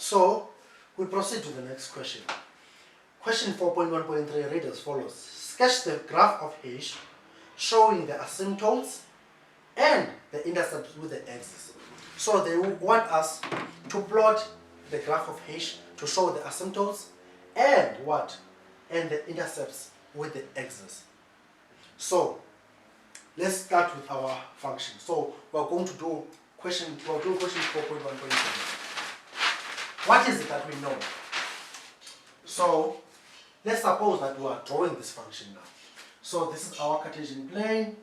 So we proceed to the next question. Question 4.1.3 read as follows. Sketch the graph of H showing the asymptotes and the intercepts with the axis. So they want us to plot the graph of H to show the asymptotes and what? And the intercepts with the axis. So let's start with our function. So we're going to do question 4.1.7. What is it that we know? So let's suppose that we are drawing this function now. So this is our Cartesian plane.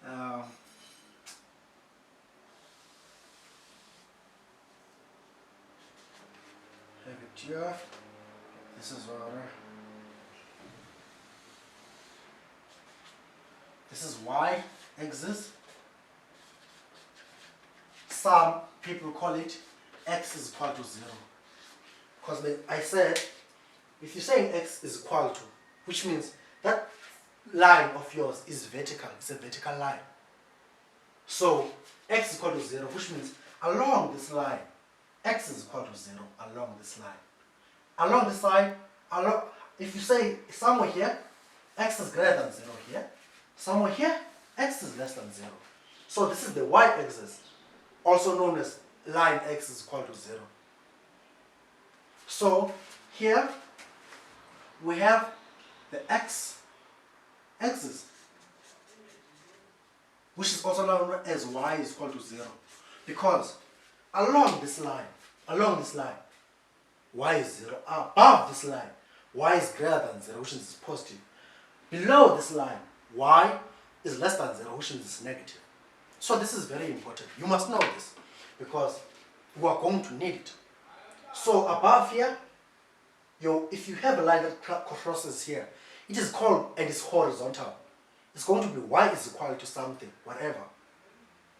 Have it here. This is our. This is y axis. Some people call it x is equal to 0. Because I said, if you're saying x is equal to, which means that line of yours is vertical, it's a vertical line. So x is equal to 0, which means along this line, x is equal to 0 along this line. Along this line, if you say somewhere here, x is greater than 0 here, somewhere here, x is less than 0. So this is the y-axis, also known as line x is equal to 0. So here we have the x-axis, which is also known as y is equal to 0, because along this line, y is 0. Above this line, y is greater than 0, which is positive. Below this line, y is less than 0, which means it's negative. So this is very important. You must know this, because we are going to need it. So above here, if you have a line that crosses here, it is called, and it's horizontal. It's going to be y is equal to something, whatever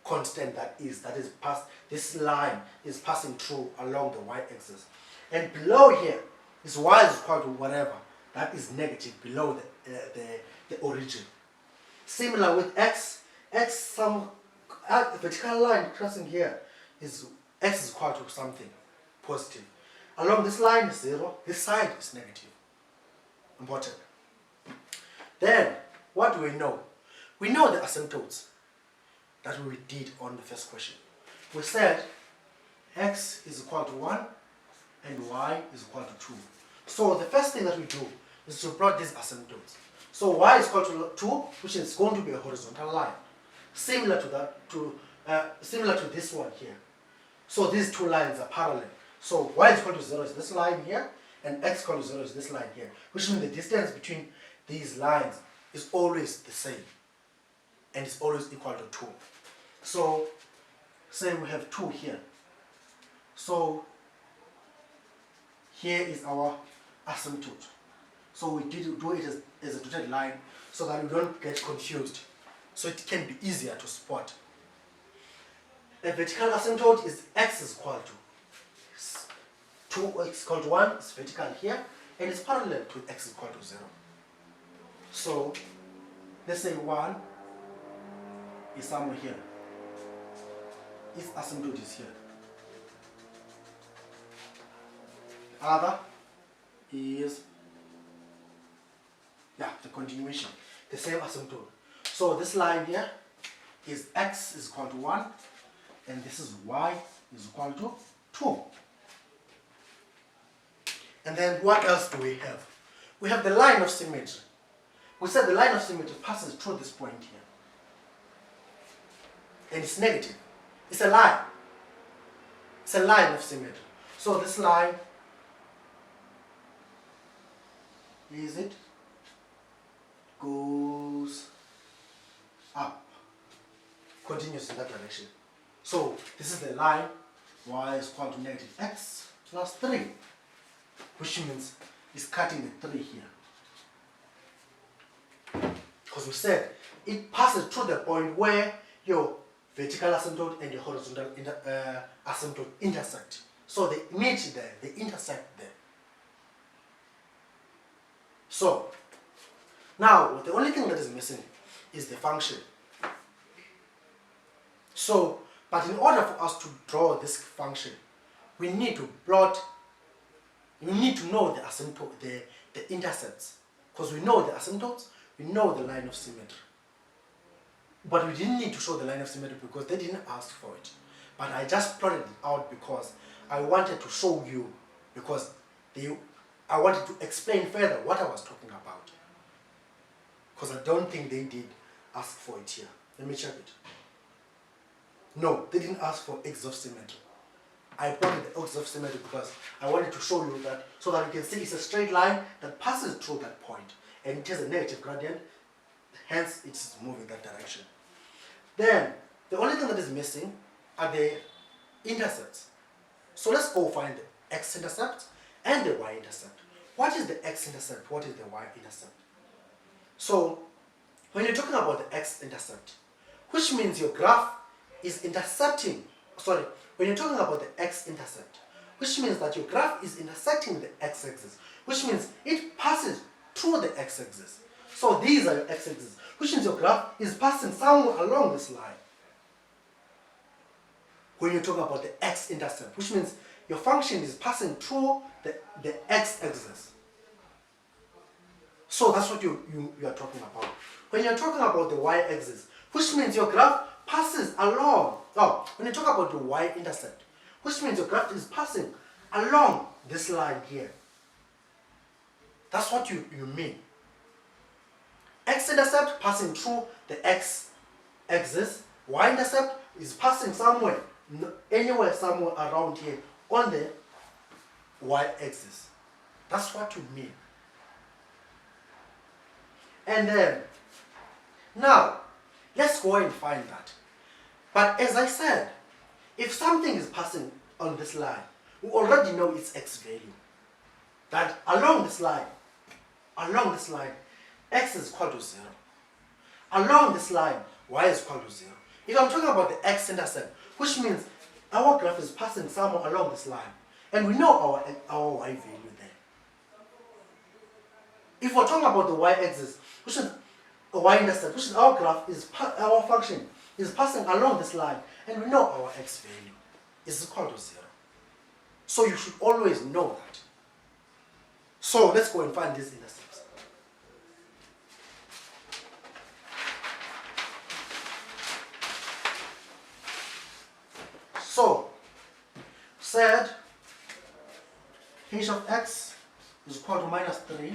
constant that is passed. This line is passing through along the y-axis. And below here is y is equal to whatever that is negative below the origin. Similar with x, some vertical line crossing here is x is equal to something positive. Along this line is 0, this side is negative. Important. Then, what do we know? We know the asymptotes that we did on the first question. We said x is equal to 1 and y is equal to 2. So the first thing that we do is to plot these asymptotes. So y is equal to 2, which is going to be a horizontal line, similar to this one here. So these two lines are parallel. So y is equal to 0 is this line here, and x equal to 0 is this line here, which means the distance between these lines is always the same, and it's always equal to 2. So say we have 2 here. So here is our asymptote. So we did do it as a dotted line so that we don't get confused, so it can be easier to spot. A vertical asymptote is x is equal to 2, x equal to 1 is vertical here, and it's parallel to x is equal to 0. So let's say 1 is somewhere here. Its asymptote is here. The other is the continuation, the same asymptote. So this line here is x is equal to 1, and this is y is equal to 2. And then what else do we have? We have the line of symmetry. We said the line of symmetry passes through this point here. And it's negative. It's a line. It's a line of symmetry. So this line goes up, continues in that direction. So this is the line y is equal to negative x plus 3, which means it's cutting the 3 here. Because we said it passes through the point where your vertical asymptote and your horizontal asymptote intersect. So they meet there, they intersect there. So now the only thing that is missing is the function. So, but in order for us to draw this function, we need to plot, we need to know the asymptote, the intercepts. Because we know the asymptotes, we know the line of symmetry. But we didn't need to show the line of symmetry because they didn't ask for it. But I just plotted it out because I wanted to show you, because I wanted to explain further what I was talking about. Because I don't think they did ask for it here. Let me check it. No, they didn't ask for X of symmetry. I plotted the X of symmetry because I wanted to show you that, so that you can see it's a straight line that passes through that point. And it has a negative gradient, hence it's moving that direction. Then, the only thing that is missing are the intercepts. So let's go find the X-intercept and the Y-intercept. What is the X-intercept? What is the Y-intercept? So, when you're talking about the X-intercept, which means your graph is intercepting, sorry, when you're talking about the X-intercept, which means that your graph is intersecting the X-axis, which means it passes through the X-axis. So these are your X-axis, which means your graph is passing somewhere along this line. When you're talking about the X-intercept, which means your function is passing through the X-axis. So that's what you are talking about. When you're talking about the Y-axis, which means your graph passes along, when you talk about the Y-intercept, which means your graph is passing along this line here. That's what you mean. X-intercept passing through the X-axis, Y-intercept is passing somewhere, anywhere somewhere around here on the Y-axis. That's what you mean. And then, now, let's go and find that. But as I said, if something is passing on this line, we already know its X value. That along this line, X is equal to 0. Along this line, Y is equal to 0. If I'm talking about the X-intercept, which means our graph is passing somewhere along this line, and we know our Y value there. If we're talking about the Y-axis, which is a Y-intercept, which is our graph, our function is passing along this line, and we know our X value is equal to 0. So you should always know that. So let's go and find these intercepts. So, said h of x is equal to minus 3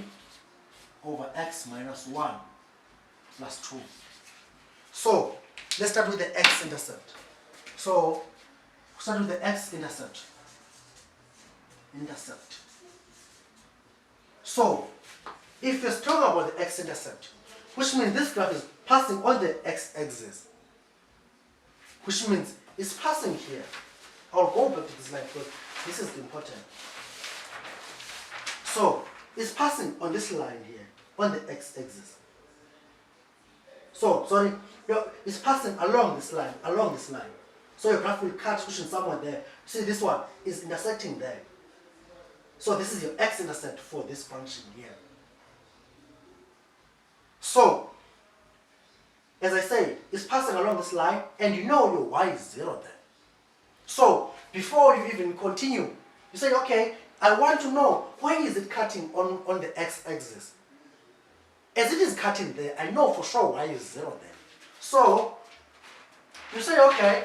over x minus 1 plus 2. So, let's start with the x-intercept. So, start with the x-intercept. So, if you're talking about the x-intercept, which means this graph is passing on the x-axis, which means it's passing here. I'll go back to this line because this is important. So, it's passing on this line here, on the x-axis. So, sorry, it's passing along this line, So your graph will cut, which is somewhere there. See, this one is intersecting there. So this is your x-intercept for this function here. So, as I say, it's passing along this line, and you know your y is 0 there. So, before you even continue, you say, okay, I want to know why is it cutting on the x-axis. As it is cutting there, I know for sure y is 0 there. So, you say, okay,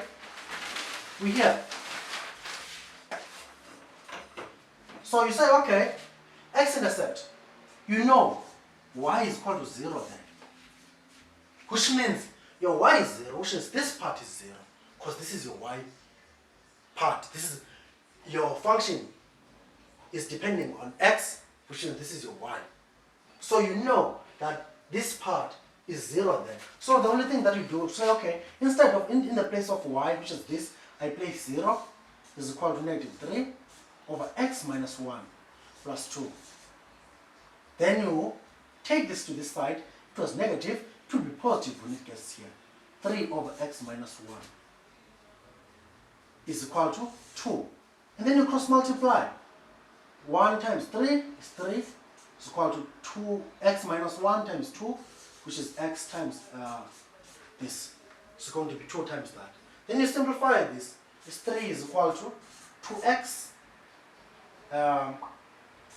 we here. So you say, okay, x-intercept, you know y is equal to 0 there. Which means your y is 0, which is this part is 0. Because this is your y part. This is your function is depending on x, which means this is your y. So you know that this part is 0 there. So the only thing that you do is say, okay, instead of in the place of y, which is this, I place 0 is equal to negative 3 over x minus 1 plus 2. Then you take this to this side. It was negative, it will be positive when it gets here. 3 over x minus 1 is equal to 2. And then you cross multiply. 1 times 3 is 3. Is equal to 2x minus 1 times 2, which is x times this. It's going to be 2 times that. Then you simplify this. This 3 is equal to 2x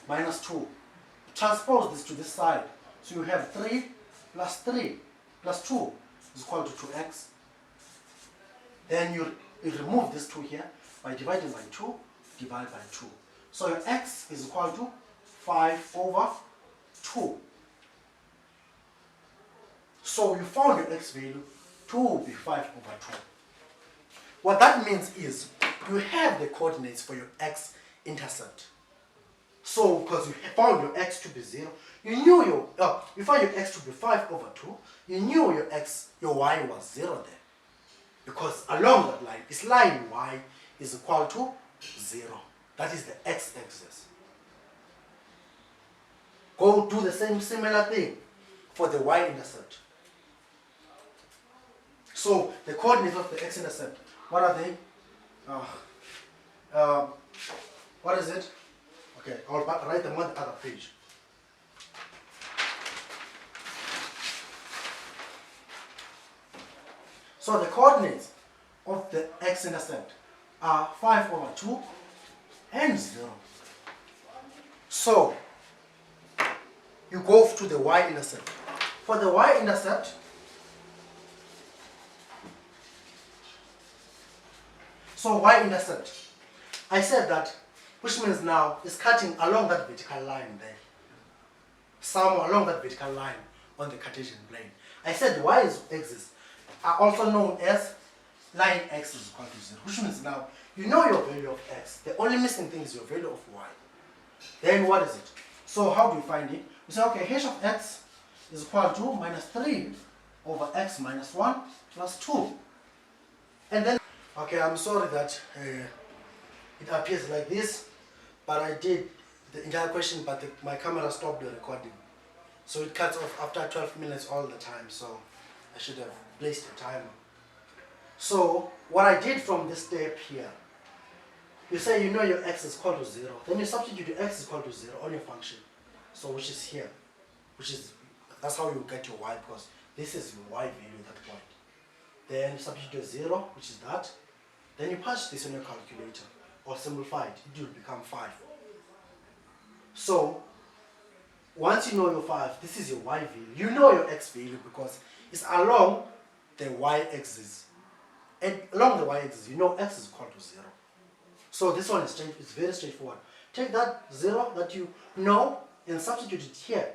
minus 2. Transpose this to this side. So you have 3 plus 3 plus 2 is equal to 2x. Then you remove this 2 here by dividing by 2, divide by 2. So your x is equal to 5 over 2. So you found your x value to be 5 over 2. What that means is you have the coordinates for your x-intercept. So because you found your x to be 0, you knew you found your x to be 5 over 2, you knew your y was 0 there. Because along that line, this line y is equal to 0. That is the x-axis. Go do the similar thing for the y-intercept. So the coordinates of the x-intercept, what are they? What is it? Okay, I'll write them on the other page. So the coordinates of the x-intercept are 5 over 2 and 0. So you go to the y-intercept. For the y-intercept, so y-intercept, I said that, which means now it's cutting along that vertical line there. Somewhere along that vertical line on the Cartesian plane. I said the y-axis are also known as line x is equal to 0, which means now you know your value of x. The only missing thing is your value of y. Then what is it? So how do you find it? We say, okay, h of x is equal to minus 3 over x minus 1 plus 2. And then, okay, I'm sorry that it appears like this, but I did the entire question, but my camera stopped the recording. So it cuts off after 12 minutes all the time, so I should have placed a timer. So what I did from this step here, you say you know your x is equal to 0, then you substitute your x is equal to 0 on your function, so which is here, that's how you get your y, because this is your y value at that point. Then you substitute your 0, which is that, then you punch this on your calculator, or simplify it, it will become 5. So once you know your 5, this is your y value. You know your x value because it's along the y-axis. And along the y-axis, you know x is equal to 0. So this one is very straightforward. Take that 0 that you know and substitute it here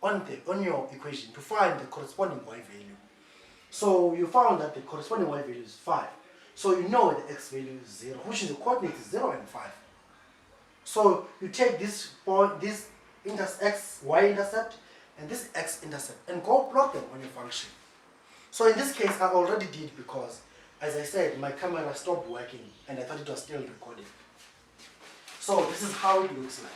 on your equation to find the corresponding y value. So you found that the corresponding y value is 5. So you know the x value is 0, which is the coordinate is 0 and 5. So you take this point, this y-intercept and this x-intercept and go plot them on your function. So in this case, I already did because, as I said, my camera stopped working and I thought it was still recording. So this is how it looks like.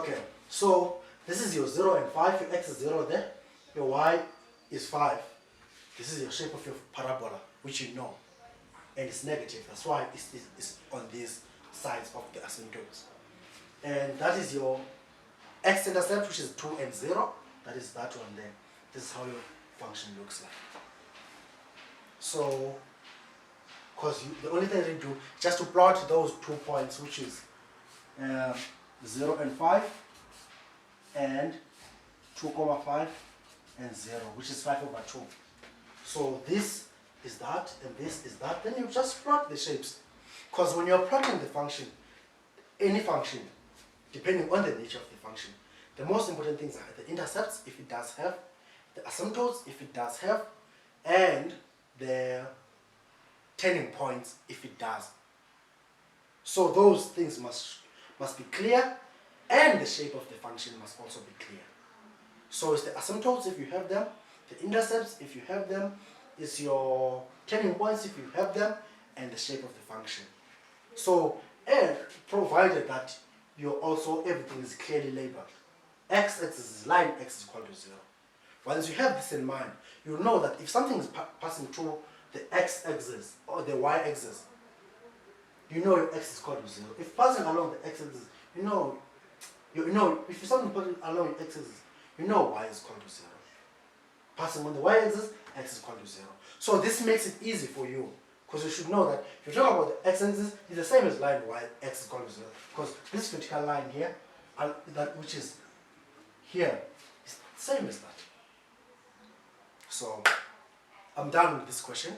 Okay, so this is your 0 and 5, your x is 0 there, your y is 5. This is your shape of your parabola, which you know, and it's negative. That's why it's on these sides of the asymptotes. And that is your x-intercept, which is 2 and 0. That is that one there. This is how your function looks like. So, because the only thing you do is just to plot those 2 points, which is 0 and 5, and 2,5 and 0, which is 5 over 2. So this is that, and this is that. Then you just plot the shapes. Because when you're plotting the function, any function, depending on the nature of the function, the most important things are the intercepts, if it does have, the asymptotes, if it does have, and the turning points, if it does. So those things must be clear, and the shape of the function must also be clear. So it's the asymptotes if you have them, the intercepts if you have them, it's your turning points if you have them, and the shape of the function. So, and provided that everything is clearly labeled. X-axis is line x is equal to 0. Once you have this in mind, you know that if something is passing through the x-axis or the y-axis, you know your x is equal to 0. If passing along the x-axis, you know if something passing along the x-axis, you know y is equal to 0. Passing on the y-axis, x is equal to 0. So this makes it easy for you, because you should know that if you talk about the x-axis, it's the same as line y, x is equal to 0. Because this vertical line here, which is here, is the same as that. So I'm done with this question.